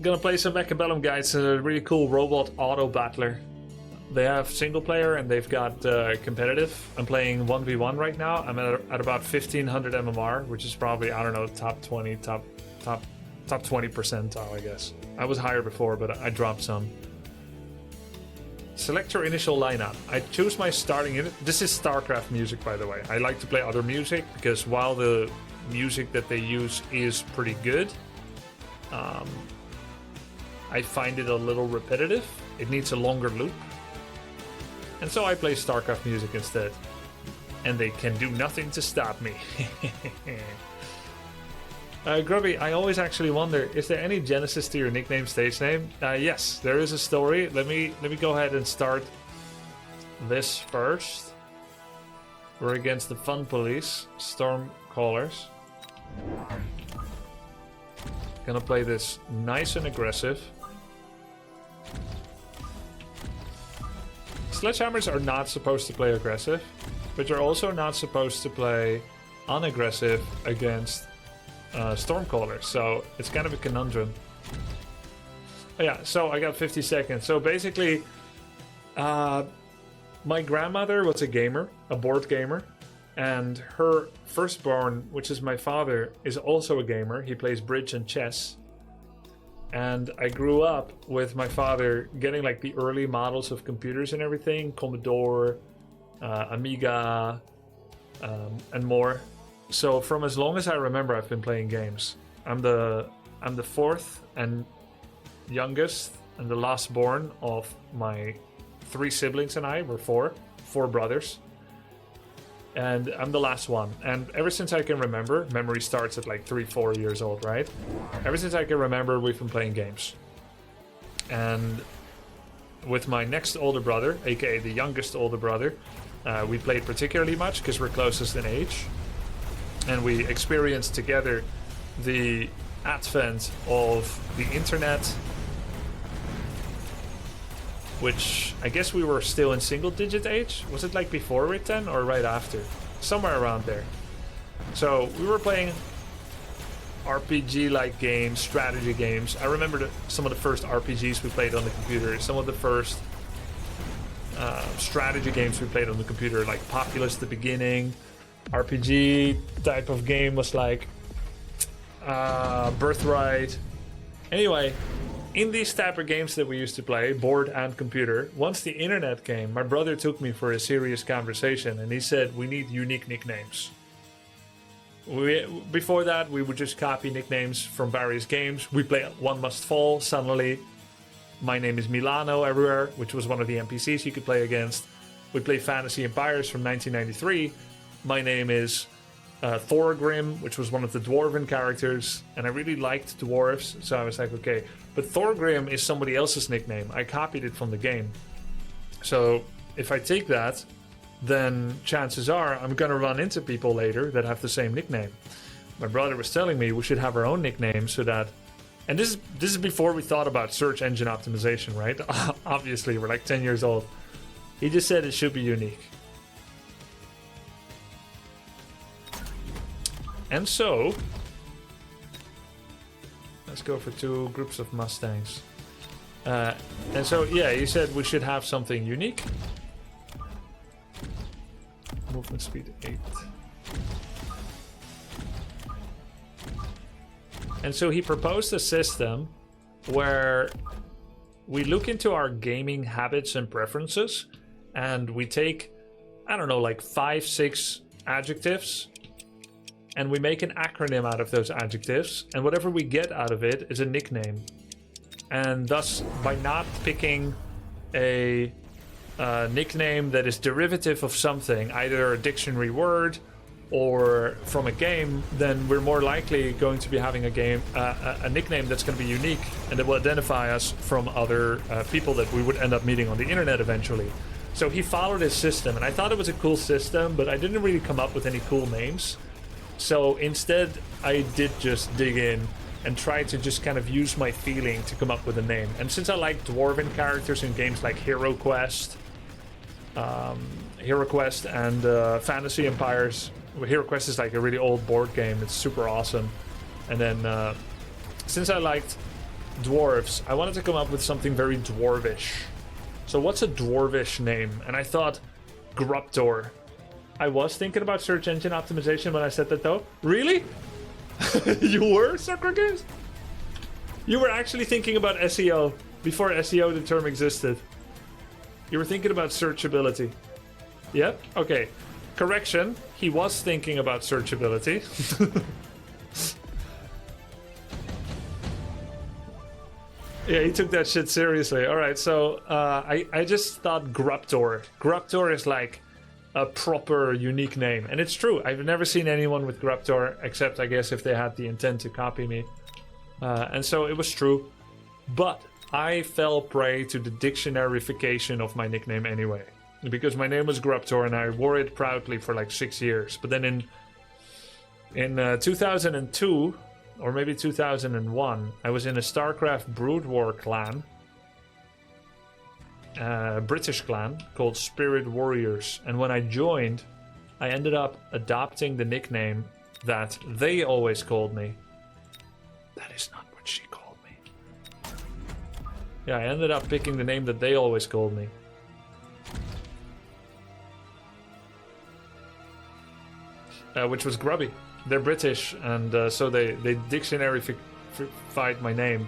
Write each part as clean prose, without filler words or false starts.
Gonna play some Mechabellum, guys. It's a really cool robot auto battler. They have single player and they've got competitive. I'm playing 1v1 right now. I'm at about 1500 MMR, which is probably, I don't know, top 20 percentile, I guess. I was higher before, but I dropped some. Select your initial lineup. I choose my starting unit. This is StarCraft music, by the way. I like to play other music because while the music that they use is pretty good, I find it a little repetitive. It needs a longer loop. And so I play StarCraft music instead. And they can do nothing to stop me. Grubby, I always actually wonder, is there any genesis to your nickname stage name? Yes, there is a story. Let me go ahead and start this first. We're against the Fun Police, Storm Callers. Gonna play this nice and aggressive. Sledgehammers are not supposed to play aggressive, but you're also not supposed to play unaggressive against Stormcallers, so it's kind of a conundrum. Oh yeah, so I got 50 seconds. So basically, my grandmother was a gamer, a board gamer, and her firstborn, which is my father, is also a gamer. He plays bridge and chess. And I grew up with my father getting like the early models of computers and everything, Commodore, Amiga, and more. So from as long as I remember, I've been playing games. I'm the fourth and youngest and the last born of my 3 siblings and I. We're four brothers. And I'm the last one. And ever since I can remember, memory starts at like 3-4 years old, right? Ever since I can remember, we've been playing games. And with my next older brother, aka the youngest older brother, we played particularly much because we're closest in age. And we experienced together the advent of the internet, which I guess we were still in single-digit age. Was it like before it then or right after? Somewhere around there. So we were playing RPG-like games, strategy games. I remember some of the first RPGs we played on the computer, some of the first strategy games we played on the computer, like Populous at the beginning. RPG type of game was like Birthright. Anyway, in these type of games that we used to play, board and computer, once the internet came, my brother took me for a serious conversation and he said, we need unique nicknames. Before that, we would just copy nicknames from various games. We play One Must Fall, suddenly. My name is Milano everywhere, which was one of the NPCs you could play against. We play Fantasy Empires from 1993. My name is Thorgrim, which was one of the dwarven characters, and I really liked dwarves, so I was like, okay. But Thorgrim is somebody else's nickname. I copied it from the game. So if I take that, then chances are I'm gonna run into people later that have the same nickname. My brother was telling me we should have our own nickname so that, and this is before we thought about search engine optimization, right? Obviously, we're like 10 years old. He just said it should be unique. And so, let's go for 2 groups of Mustangs. And so, yeah, he said we should have something unique. Movement speed 8. And so he proposed a system where we look into our gaming habits and preferences, and we take, I don't know, like 5-6 adjectives, and we make an acronym out of those adjectives, and whatever we get out of it is a nickname. And thus, by not picking a nickname that is derivative of something, either a dictionary word or from a game, then we're more likely going to be having a nickname that's going to be unique and that will identify us from other people that we would end up meeting on the internet eventually. So he followed his system, and I thought it was a cool system, but I didn't really come up with any cool names. So instead, I did just dig in and try to just kind of use my feeling to come up with a name. And since I like dwarven characters in games like Hero Quest and Fantasy Empires, Hero Quest is like a really old board game. It's super awesome. And then since I liked dwarves. I wanted to come up with something very dwarvish. So what's a dwarvish name? And I thought Gruptor. I was thinking about search engine optimization when I said that though. Really? You were, Sucker Games? You were actually thinking about SEO before SEO the term existed. You were thinking about searchability. Yep, okay. Correction, he was thinking about searchability. Yeah, he took that shit seriously. Alright, so I just thought Gruptor. Gruptor is like a proper unique name. And it's true, I've never seen anyone with Gruptor, except I guess if they had the intent to copy me. And so it was true. But I fell prey to the dictionaryfication of my nickname anyway. Because my name was Gruptor and I wore it proudly for like 6 years. But then in 2002, or maybe 2001, I was in a StarCraft Brood War clan. British clan called Spirit Warriors. And when I joined, I ended up adopting the nickname that they always called me. That is not what she called me. Yeah, I ended up picking the name that they always called me. Which was Grubby. They're British, and so they dictionary-fied my name.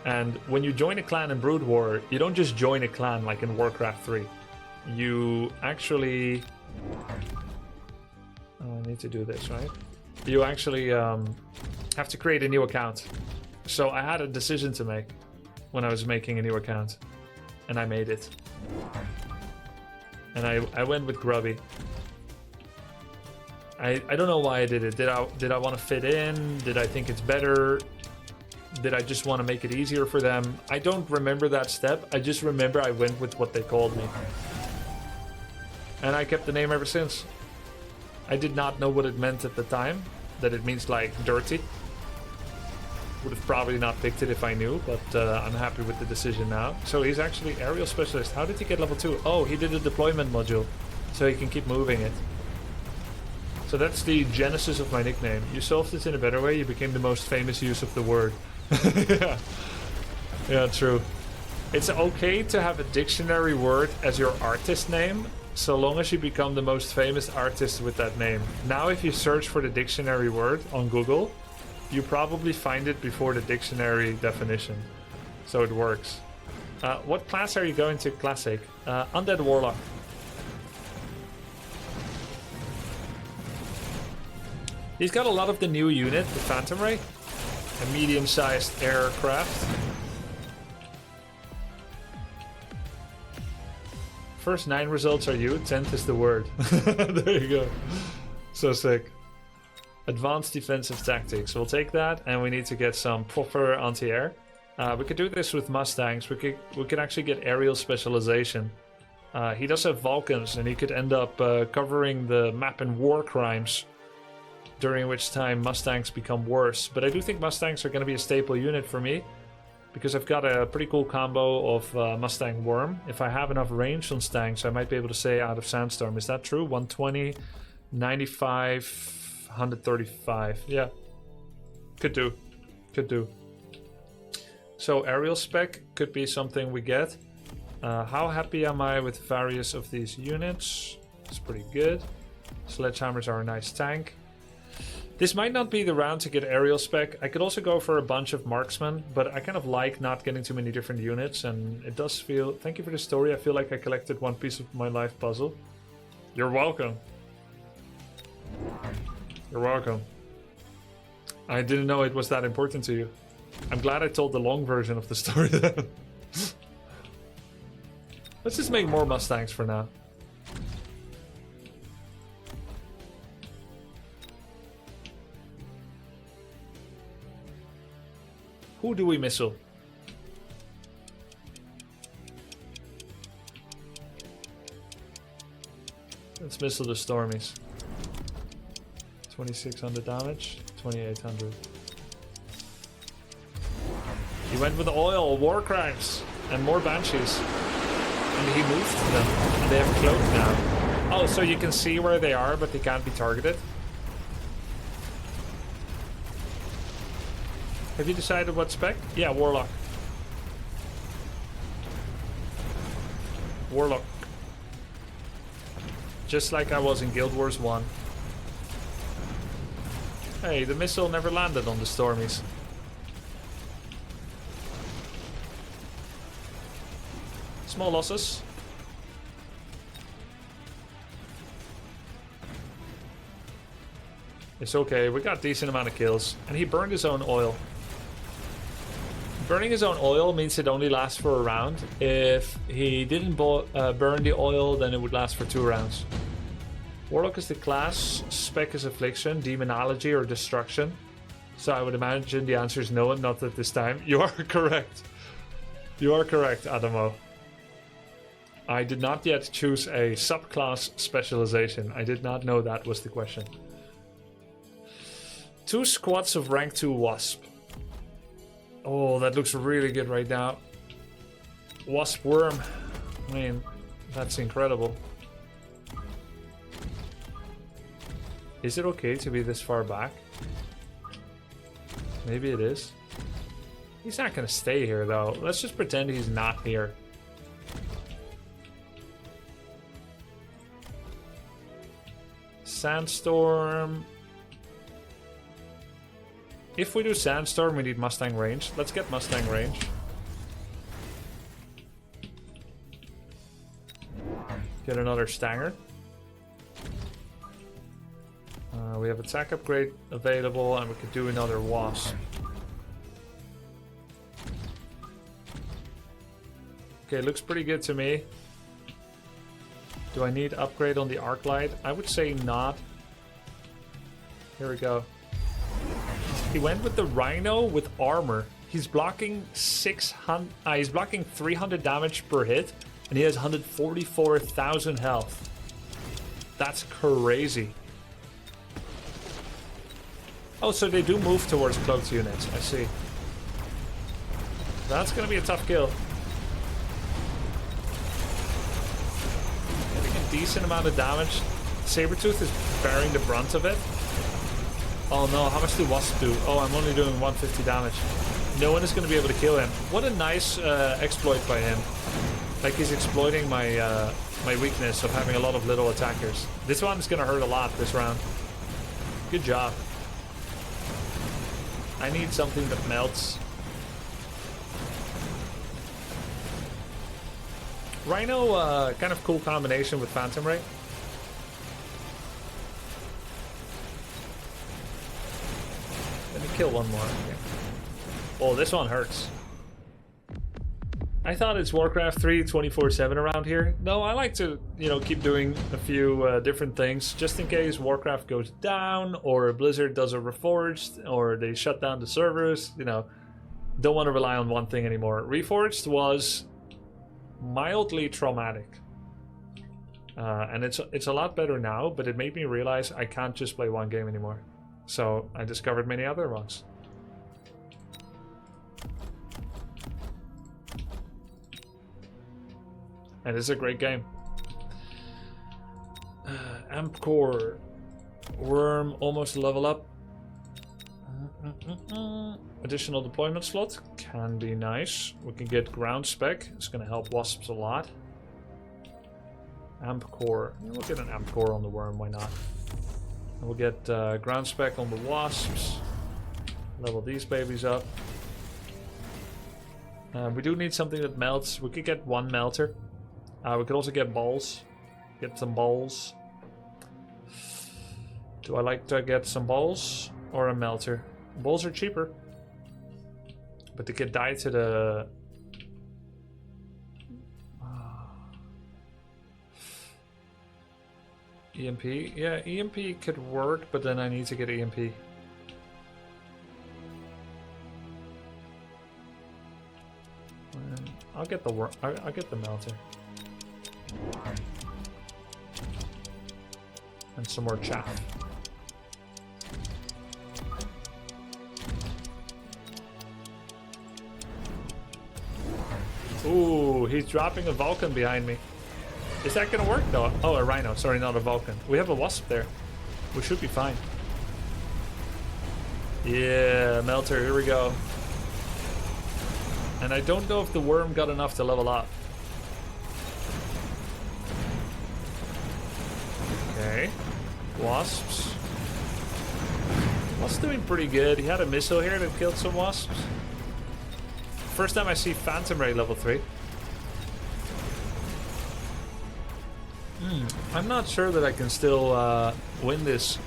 And when you join a clan in Brood War, you don't just join a clan like in Warcraft 3. You actually... Oh, I need to do this, right? You actually have to create a new account. So I had a decision to make when I was making a new account. And I made it. And I went with Grubby. I don't know why I did it. Did I want to fit in? Did I think it's better? Did I just want to make it easier for them? I don't remember that step. I just remember I went with what they called me. And I kept the name ever since. I did not know what it meant at the time. That it means like dirty. Would have probably not picked it if I knew, but I'm happy with the decision now. So he's actually aerial specialist. How did he get level 2? Oh, he did a deployment module. So he can keep moving it. So that's the genesis of my nickname. You solved it in a better way. You became the most famous use of the word. Yeah. Yeah, true. It's okay to have a dictionary word as your artist name, so long as you become the most famous artist with that name. Now, if you search for the dictionary word on Google, you probably find it before the dictionary definition. So it works. What class are you going to? Classic. Undead Warlock. He's got a lot of the new unit, the Phantom Ray. A medium-sized aircraft. First 9 results are you, 10th is the word. There you go. So sick. Advanced defensive tactics. We'll take that, and we need to get some proper anti-air. We could do this with Mustangs. We could actually get aerial specialization. He does have Vulcans, and he could end up covering the map in war crimes. During which time Mustangs become worse. But I do think Mustangs are going to be a staple unit for me. Because I've got a pretty cool combo of Mustang Worm. If I have enough range on Stangs, I might be able to stay out of Sandstorm. Is that true? 120, 95, 135. Yeah. Could do. Could do. So aerial spec could be something we get. How happy am I with various of these units? It's pretty good. Sledgehammers are a nice tank. This might not be the round to get aerial spec. I could also go for a bunch of marksmen, but I kind of like not getting too many different units, and it does feel... Thank you for the story. I feel like I collected one piece of my life puzzle. You're welcome. You're welcome. I didn't know it was that important to you. I'm glad I told the long version of the story then. Let's just make more Mustangs for now. Who do we missile? Let's missile the Stormies. 2600 damage, 2800. He went with oil, war crimes, and more banshees. And he moved them. And they have cloak now. Oh, so you can see where they are, but they can't be targeted. Have you decided what spec? Yeah, Warlock. Warlock. Just like I was in Guild Wars 1. Hey, the missile never landed on the Stormies. Small losses. It's okay, we got a decent amount of kills. And he burned his own oil. Burning his own oil means it only lasts for a round. If he didn't burn the oil, then it would last for 2 rounds. Warlock is the class, spec is Affliction, Demonology, or Destruction. So I would imagine the answer is no, and not at this time. You are correct. You are correct, Adamo. I did not yet choose a subclass specialization. I did not know that was the question. 2 squads of rank 2 wasp. Oh, that looks really good right now. Wasp worm. I mean, that's incredible. Is it okay to be this far back? Maybe it is. He's not gonna stay here though. Let's just pretend he's not here. Sandstorm. If we do Sandstorm, we need Mustang range. Let's get Mustang range. Get another Stanger. We have attack upgrade available, and we could do another Wasp. Okay, looks pretty good to me. Do I need upgrade on the arc light? I would say not. Here we go. He went with the Rhino with armor. He's blocking 600. He's blocking 300 damage per hit, and he has 144,000 health. That's crazy. Oh, so they do move towards cloaked units. I see. That's gonna be a tough kill. Getting a decent amount of damage. Sabretooth is bearing the brunt of it. Oh no, how much do Wasp do? Oh, I'm only doing 150 damage. No one is going to be able to kill him. What a nice exploit by him. Like he's exploiting my my weakness of having a lot of little attackers. This one's going to hurt a lot this round. Good job. I need something that melts. Rhino, kind of cool combination with Phantom Ray. Let me kill one more. Okay. Oh, this one hurts. I thought it's Warcraft 3 24/7 around here. No, I like to, you know, keep doing a few different things just in case Warcraft goes down or Blizzard does a Reforged or they shut down the servers. You know, don't want to rely on one thing anymore. Reforged was mildly traumatic. And it's a lot better now, but it made me realize I can't just play one game anymore. So I discovered many other ones. And it's a great game. Amp Core. Worm almost level up. Additional deployment slot can be nice. We can get ground spec. It's going to help wasps a lot. Amp Core. We'll get an Amp Core on the worm. Why not? And we'll get ground spec on the wasps. Level these babies up. We do need something that melts. We could get one melter. We could also get balls. Get some balls. Do I like to get some balls or a melter? Balls are cheaper. But they could die to the... EMP? Yeah, EMP could work, but then I need to get EMP. I'll get the I'll get the melter. And some more chaff. Ooh, he's dropping a Vulcan behind me. Is that gonna work though? Oh, a Rhino. Sorry, not a Vulcan. We have a Wasp there. We should be fine. Yeah, melter. Here we go. And I don't know if the worm got enough to level up. Okay. Wasps. Wasps doing pretty good. He had a missile here that killed some wasps. First time I see Phantom Ray level 3. I'm not sure that I can still win this.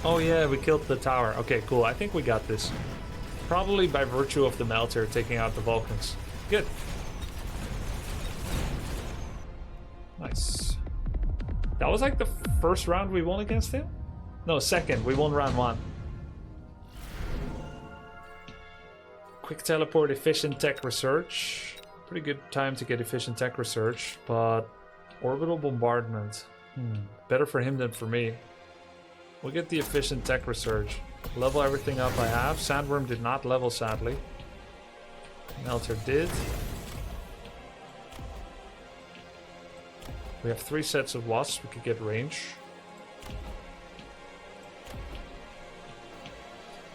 Oh yeah, we killed the tower. Okay, cool. I think we got this. Probably by virtue of the melter taking out the Vulcans. Good. Nice. That was like the first round we won against him? No, second. We won round 1. Quick teleport, efficient tech research. Pretty good time to get efficient tech research, but orbital bombardment. Better for him than for me. We'll get the efficient tech research. Level everything up I have. Sandworm did not level, sadly. Melter did. We have 3 sets of wasps. We could get range.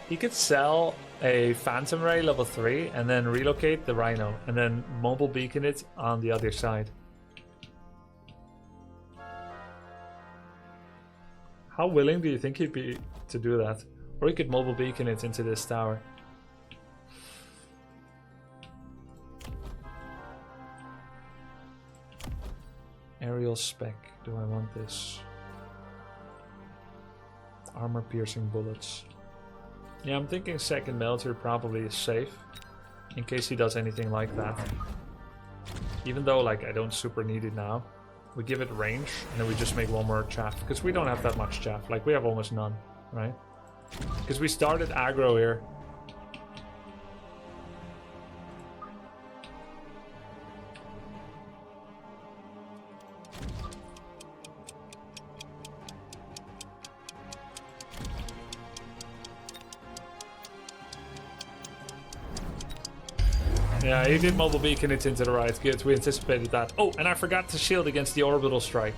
He could sell a Phantom Ray level 3 and then relocate the Rhino and then mobile beacon it on the other side. How willing do you think he'd be to do that? Or he could mobile beacon it into this tower. Aerial spec. Do I want this? Armor piercing bullets. Yeah, I'm thinking second melter probably is safe. In case he does anything like that. Even though like I don't super need it now. We give it range and then we just make one more chaff. Because we don't have that much chaff. Like we have almost none, right? Because we started aggro here. Yeah, he did mobile beacon it into the right. Good, we anticipated that. Oh, and I forgot to shield against the orbital strike.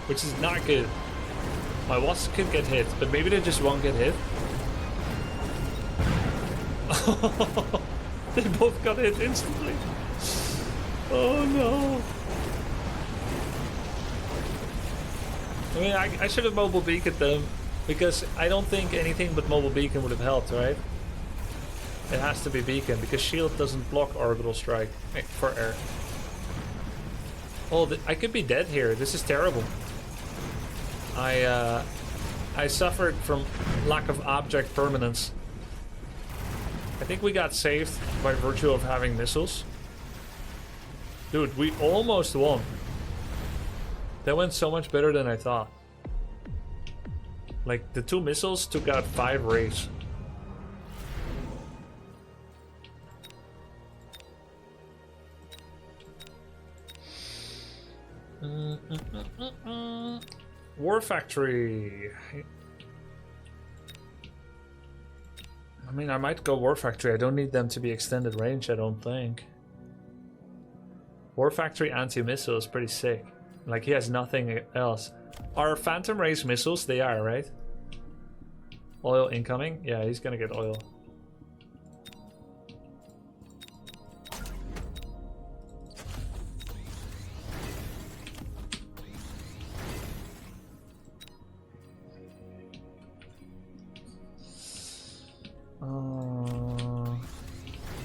Which is not good. My wasps could get hit, but maybe they just won't get hit. They both got hit instantly. Oh no. I mean, I should have mobile beaconed them, because I don't think anything but mobile beacon would have helped, right? It has to be beacon, because shield doesn't block orbital strike for air. Oh, I could be dead here. This is terrible. I suffered from lack of object permanence. I think we got saved by virtue of having missiles. Dude, we almost won. That went so much better than I thought. Like, the 2 missiles took out 5 rays. War Factory. I mean, I might go War Factory. I don't need them to be extended range, I don't think. War Factory anti-missile is pretty sick. Like, he has nothing else. Are Phantom Rays missiles? They are, right? Oil incoming? Yeah, he's gonna get oil.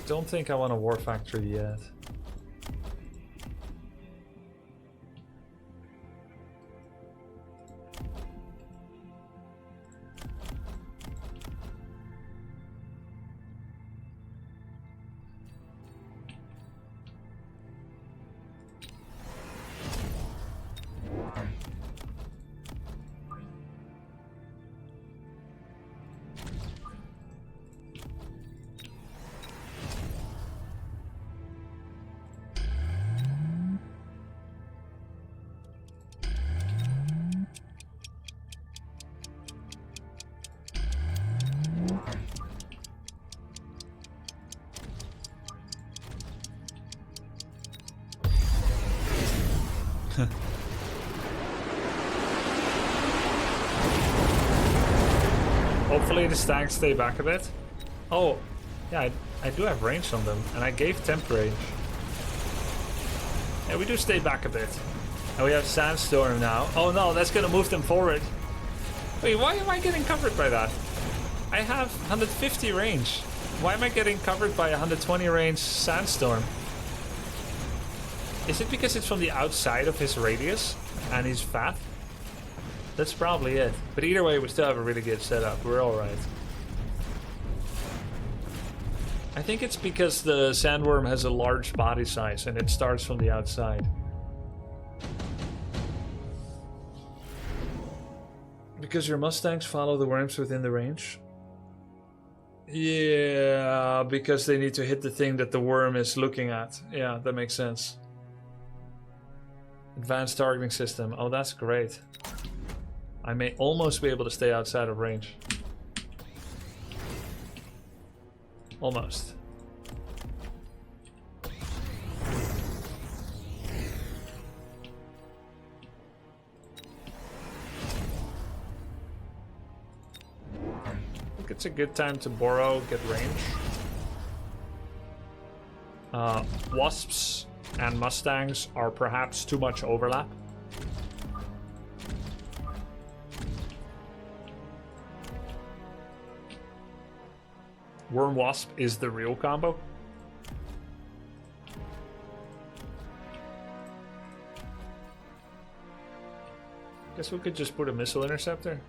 Don't think I want a War Factory yet. Hopefully the Stangs stay back a bit. Oh, Yeah, I do have range on them, and I gave temp range. Yeah, we do stay back a bit. And we have Sandstorm now. Oh no, that's gonna move them forward. Wait, why am I getting covered by that? I have 150 range. Why am I getting covered by 120 range Sandstorm? Is it because it's from the outside of his radius and he's fat? That's probably it. But either way, we still have a really good setup. We're alright. I think it's because the Sandworm has a large body size and it starts from the outside. Because your Mustangs follow the worms within the range? Yeah, because they need to hit the thing that the worm is looking at. Yeah, that makes sense. Advanced targeting system. Oh, that's great. I may almost be able to stay outside of range. Almost. I think it's a good time to borrow, get range. Wasps and Mustangs are perhaps too much overlap. Worm Wasp is the real combo. Guess we could just put a missile interceptor.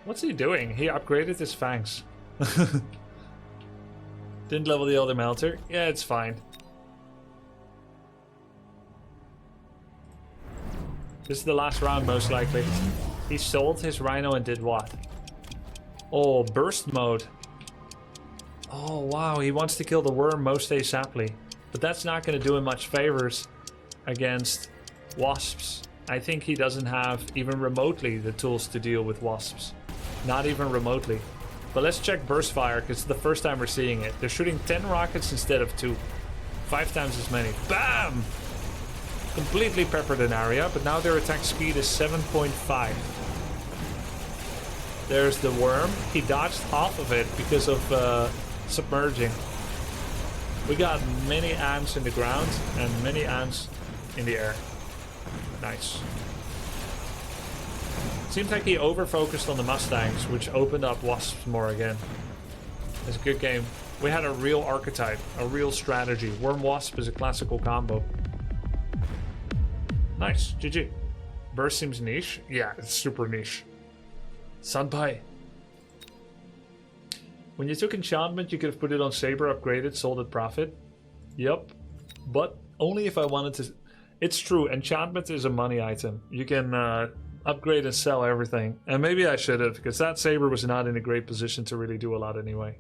What's he doing? He upgraded his Fangs. Didn't level the other melter. Yeah, it's fine. This is the last round, most likely. He sold his Rhino and did what? Oh, burst mode. Oh, wow. He wants to kill the worm most ASAPly. But that's not going to do him much favors against wasps. I think he doesn't have even remotely the tools to deal with wasps. Not even remotely. But let's check burst fire, because it's the first time we're seeing it. They're shooting 10 rockets instead of 2. 5 times as many. Bam! Completely peppered an area, but now their attack speed is 7.5. There's the worm. He dodged half of it because of submerging. We got many ants in the ground and many ants in the air. Nice. Seems like he over-focused on the Mustangs, which opened up wasps more again. It's a good game. We had a real archetype, a real strategy. Worm-Wasp is a classical combo. Nice, GG. Burst seems niche. Yeah, it's super niche. Sunpai. When you took enchantment, you could have put it on Saber, upgraded, sold at profit. Yep. But only if I wanted to... It's true, enchantment is a money item. You can upgrade and sell everything. And maybe I should have, because that Saber was not in a great position to really do a lot anyway.